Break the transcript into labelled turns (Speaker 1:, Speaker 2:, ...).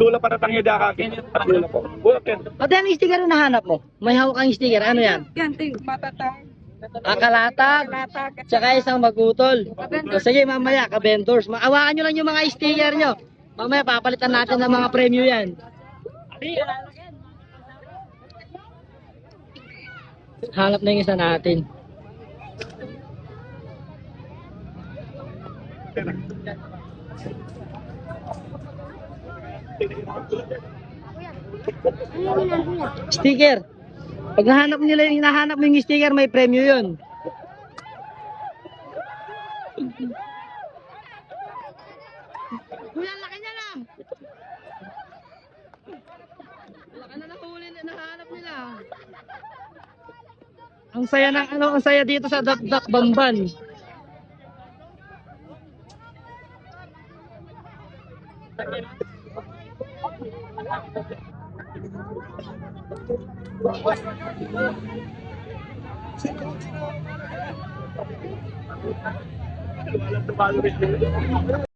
Speaker 1: Lula para tangyo dakakin. Lula po. Bukin.
Speaker 2: Pati ang sticker na nahanap mo? May hawak kang sticker. Ano yan?
Speaker 3: Yan, ting, matatay.
Speaker 2: Akalatag. Tsaka isang magutol. O, sige, mamaya, ka-vendors. Maawakan nyo lang yung mga sticker nyo. Mamaya, papalitan natin ng mga premyo yan. Hanap na yung isa natin. Sticker. Pag nahanap nila yung hinahanap mo yung sticker, may premyo yun. Kuya, laki niya na. Laki na nahuli na nahanap nila. Ang saya ng ang saya dito sa Dakdak Bamban.
Speaker 1: Walang tumalo rin.